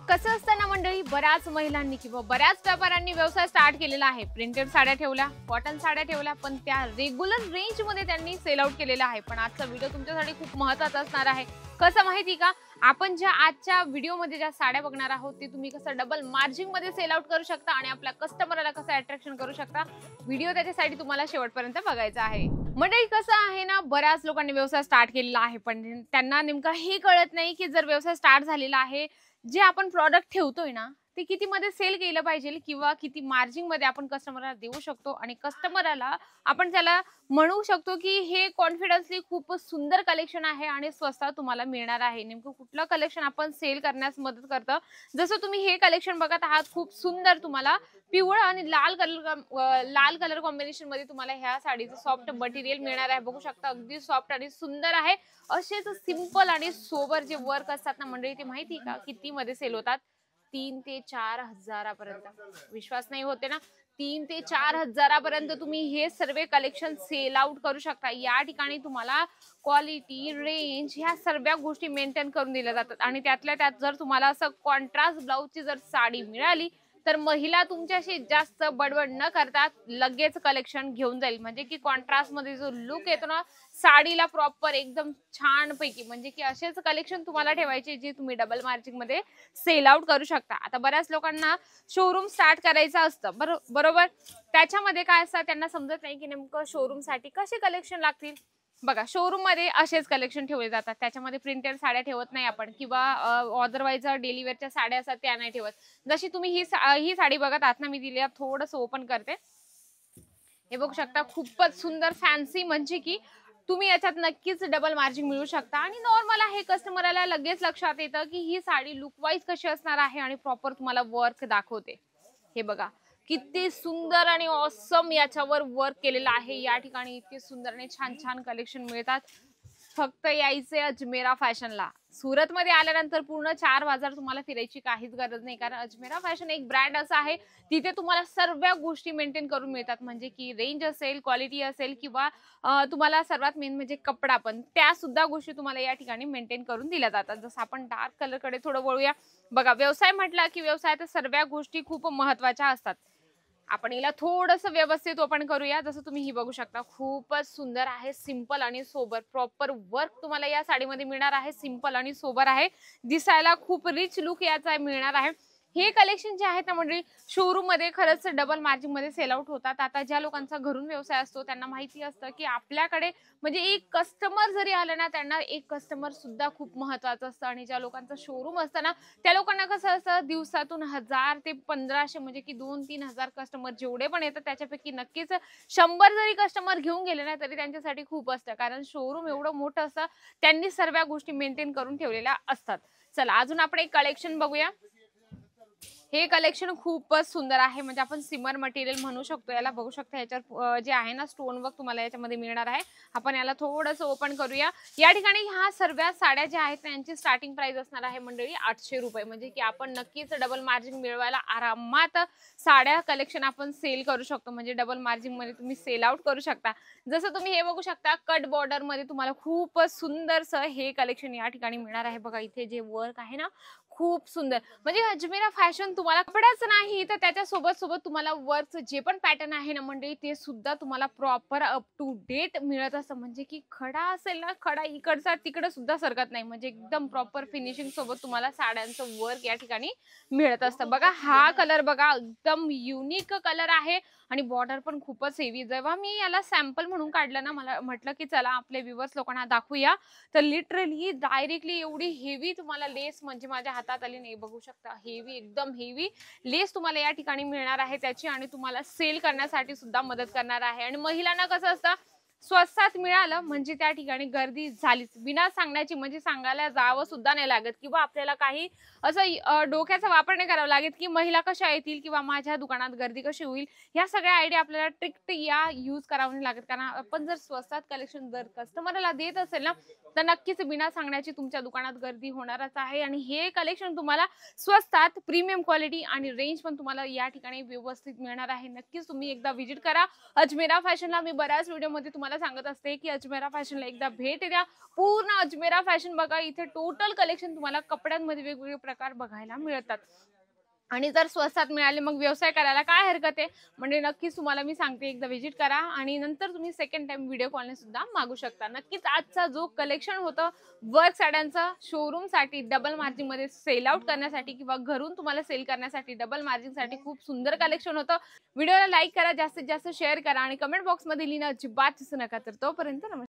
कसं असतं ना मंडळी, बऱ्याच महिलांनी किंवा बऱ्याच व्यापाऱ्यांनी व्यवसाय स्टार्ट केलेला आहे. प्रिंटेड साड्या ठेवल्या, कॉटन साड्या ठेवल्या, पण त्या रेग्युलर रेंज मध्ये त्यांनी सेल आउट केलेला आहे. पण आजचा व्हिडिओ तुमच्यासाठी खूप महत्त्वाचा असणार आहे. कसं माहिती का, आपण ज्या आजच्या व्हिडिओमध्ये ज्या साड्या बघणार आहोत ते तुम्ही कसं डबल मार्जिन मध्ये सेल आउट करू शकता आणि आपल्या कस्टमरला कसं अट्रॅक्शन करू शकता, व्हिडिओ त्याच्यासाठी तुम्हाला शेवटपर्यंत बघायचा आहे. मंडळी कसं आहे ना, बऱ्याच लोकांनी व्यवसाय स्टार्ट केलेला आहे, पण त्यांना नेमकं हे कळत नाही की जर व्यवसाय स्टार्ट झालेला आहे, जे आपण प्रॉडक्ट ठेवतोय ना ते किती मध्ये सेल केलं पाहिजे किंवा किती मार्जिन मध्ये आपण कस्टमरला देऊ शकतो आणि कस्टमरला आपण त्याला म्हणू शकतो की हे कॉन्फिडन्सली खूप सुंदर कलेक्शन आहे आणि स्वस्तात तुम्हाला मिळणार आहे. नेमकं कुठलं कलेक्शन आपण सेल करण्यास मदत करतं. जसं तुम्ही हे कलेक्शन बघत आहात, खूप सुंदर तुम्हाला पिवळा आणि लाल कलर कॉम्बिनेशन मध्ये तुम्हाला ह्या साडीचं सॉफ्ट मटेरियल मिळणार आहे. बघू शकता, अगदी सॉफ्ट आणि सुंदर आहे. असेच सिंपल आणि सोबर जे वर्क असतात ना मंडळी, ते माहिती का किती मध्ये सेल होतात? 3 ते 4 हजारापर्यंत. विश्वास नाही होते ना? 3 ते 4 हजारापर्यंत तुम्ही हे सर्व कलेक्शन सेल आउट करू शकता. या ठिकाणी तुम्हाला क्वालिटी, रेंज ह्या सर्व गोष्टी मेंटेन करून दिल्या जातात आणि त्यातल्या त्यात जर तुम्हाला असं कॉन्ट्रास्ट ब्लाउजची जर साडी मिळाली तर महिला तुमच्याशी जास्त बडबड न करता लगेच कलेक्शन घेऊन जाईल. म्हणजे की कॉन्ट्रास्ट मध्ये जो लुक येतो ना साडीला प्रॉपर एकदम छान पैकी, म्हणजे की असेच कलेक्शन तुम्हाला ठेवायचे जे तुम्ही डबल मार्जिन मध्ये सेल आउट करू शकता. आता बऱ्याच लोकांना शोरूम स्टार्ट करायचं असतं बरोबर, त्याच्यामध्ये काय असतं त्यांना समजत नाही की नेमकं शोरूम साठी कसे कलेक्शन लागतील. बघा, शोरूम मध्ये असेच कलेक्शन ठेवले जातात, त्याच्यामध्ये प्रिंटेड साड्या ठेवत नाही आपण किंवा अदरवाईज डेली वेअरच्या साड्या असतात त्या नाही ठेवत. जशी तुम्ही ही साडी बघत आहात ना, मी दिली थोडंसं ओपन करते. हे बघू शकता, खूपच सुंदर फॅन्सी, म्हणजे की तुम्ही याच्यात नक्कीच डबल मार्जिन मिळू शकता आणि नॉर्मल आहे. कस्टमरला लगेच लक्षात येतं की ही साडी लुक वाईज कशी असणार आहे आणि प्रॉपर तुम्हाला वर्क दाखवते. हे बघा किती सुंदर आणि ऑसम याच्यावर वर्क केलेलं आहे. या ठिकाणी इतके सुंदर आणि छान छान कलेक्शन मिळतात. फक्त यायचे अजमेरा फॅशनला. सुरत मध्ये आल्यानंतर पूर्ण 4 बाजार तुम्हाला फिरायची काहीच गरज नाही, कारण अजमेरा फॅशन एक ब्रँड असा आहे तिथे तुम्हाला सर्व गोष्टी मेंटेन करून मिळतात. म्हणजे की रेंज असेल, क्वालिटी असेल किंवा तुम्हाला सर्वात मेन म्हणजे कपडा, पण त्या सुद्धा गोष्टी तुम्हाला या ठिकाणी मेंटेन करून दिल्या जातात. जसं आपण डार्क कलर कडे थोडं वळूया. बघा, व्यवसाय म्हटला की व्यवसायात सर्व गोष्टी खूप महत्त्वाच्या असतात. आपण हिला थोडंसं व्यवस्थित ओपन करूया. जसं तुम्ही ही बघू शकता, खूपच सुंदर आहे, सिंपल आणि सोबर. प्रॉपर वर्क तुम्हाला या साडीमध्ये मिळणार आहे. सिंपल आणि सोबर आहे, दिसायला खूप रिच लुक याचा मिळणार आहे. हे कलेक्शन जे आहेत ना मंडळी, शोरूम मध्ये खरंच डबल मार्जिन मध्ये सेल आउट होतात. आता ज्या लोकांचा घरून व्यवसाय असतो त्यांना माहिती असतं की आपल्याकडे म्हणजे एक कस्टमर जरी आलं ना, त्यांना एक कस्टमर सुद्धा खूप महत्वाचं असतं. आणि ज्या लोकांचं शोरूम असतं ना, त्या लोकांना कसं असतं, दिवसातून 1000 ते 1500 म्हणजे की 2-3 हजार कस्टमर जेवढे पण येतात त्याच्यापैकी नक्कीच 100 जरी कस्टमर घेऊन गेले ना तरी त्यांच्यासाठी खूप असतं, कारण शोरूम एवढं मोठं असतं, त्यांनी सर्व गोष्टी मेंटेन करून ठेवलेल्या असतात. चला, अजून आपण एक कलेक्शन बघूया. हे कलेक्शन खूपच सुंदर आहे, म्हणजे आपण सिमर मटेरियल म्हणू शकतो याला. बघू शकता ह्याच्यावर जे आहे ना स्टोन वर्क तुम्हाला याच्यामध्ये मिळणार आहे. आपण याला थोडंसं ओपन करूया. या ठिकाणी ह्या सर्व साड्या ज्या आहेत त्यांची स्टार्टिंग प्राइस असणार आहे मंडळी 800 रुपये. म्हणजे की आपण नक्कीच डबल मार्जिन मिळवायला आरामात साड्या कलेक्शन आपण सेल करू शकतो. म्हणजे डबल मार्जिन मध्ये तुम्ही सेल आउट करू शकता. जसं तुम्ही हे बघू शकता, कट बॉर्डर मध्ये तुम्हाला खूपच सुंदरसं हे कलेक्शन या ठिकाणी मिळणार आहे. बघा, इथे जे वर्क आहे ना खूप सुंदर, म्हणजे अजमेरा फॅशन तुम्हाला कपड्याच नाही तर त्याच्या सोबत सोबत तुम्हाला वर्कचं जे पण पॅटर्न आहे ना मंडळी, ते सुद्धा तुम्हाला प्रॉपर अप टू डेट मिळत असतं. म्हणजे की खडा असेल ना, खडा इकडचा तिकडे सुद्धा सरकत नाही. म्हणजे एकदम प्रॉपर फिनिशिंग सोबत तुम्हाला साड्यांचं वर्क या ठिकाणी मिळत असतं. बघा, हा कलर बघा, एकदम युनिक कलर आहे आणि बॉर्डर पण खूपच हेवी. जेव्हा मी याला सॅम्पल म्हणून काढलं ना, मला म्हटलं की चला आपले व्ह्यूअर्स लोकांना दाखवूया, तर लिटरली डायरेक्टली एवढी हेवी तुम्हाला लेस म्हणजे माझ्या हातात आली नाही. बघू शकता, हेवी, एकदम हेवी लेस तुम्हाला या ठिकाणी मिळणार आहे त्याची, आणि तुम्हाला सेल करण्यासाठी सुद्धा मदत करणार आहे. आणि महिलांना कसं असतं, स्वस्तात मिळालं म्हणजे त्या ठिकाणी गर्दी झालीच बिना सांगण्याची, म्हणजे सांगायला जावं सुद्धा नाही लागत किंवा आपल्याला काही असं डोक्याचा वापर नाही करावा लागत की महिला कशा येतील किंवा माझ्या दुकानात गर्दी कशी होईल. ह्या सगळ्या आयडिया आपल्याला ट्रिक या यूज करावं नाही लागत, कारण आपण जर स्वस्तात कलेक्शन जर कस्टमरला देत असेल ना, तर नक्कीच बिना सांगण्याची तुमच्या दुकानात गर्दी होणारच आहे. आणि हे कलेक्शन तुम्हाला स्वस्तात, प्रीमियम क्वालिटी आणि रेंज पण तुम्हाला या ठिकाणी व्यवस्थित मिळणार आहे. नक्कीच तुम्ही एकदा व्हिजिट करा अजमेरा फॅशनला. मी बऱ्याच व्हिडिओमध्ये तुम्हाला तुम्हाला सांगत असते की अजमेरा फॅशनला एकदा भेट द्या. पूर्ण अजमेरा फॅशन बघा, इथे टोटल कलेक्शन तुम्हाला कपड्यांमध्ये वेगवेगळे प्रकार बघायला मिळतात. आणि जर स्वस्तात मिळाले मग व्यवसाय करायला काय हरकत आहे. म्हणजे नक्कीच तुम्हाला मी सांगते एकदा व्हिजिट करा आणि नंतर तुम्ही सेकंड टाइम व्हिडिओ कॉलने सुद्धा मागू शकता. नक्कीच आजचा जो कलेक्शन होतं वर्क साड्यांचा शोरूमसाठी डबल मार्जिनमध्ये सेल आउट करण्यासाठी किंवा घरून तुम्हाला सेल करण्यासाठी डबल मार्जिनसाठी खूप सुंदर कलेक्शन होतं. व्हिडिओला लाईक करा, जास्तीत जास्त शेअर करा आणि कमेंट बॉक्समध्ये लिहिणं अजिबात विसरू नका. तर तोपर्यंत नमस्कार.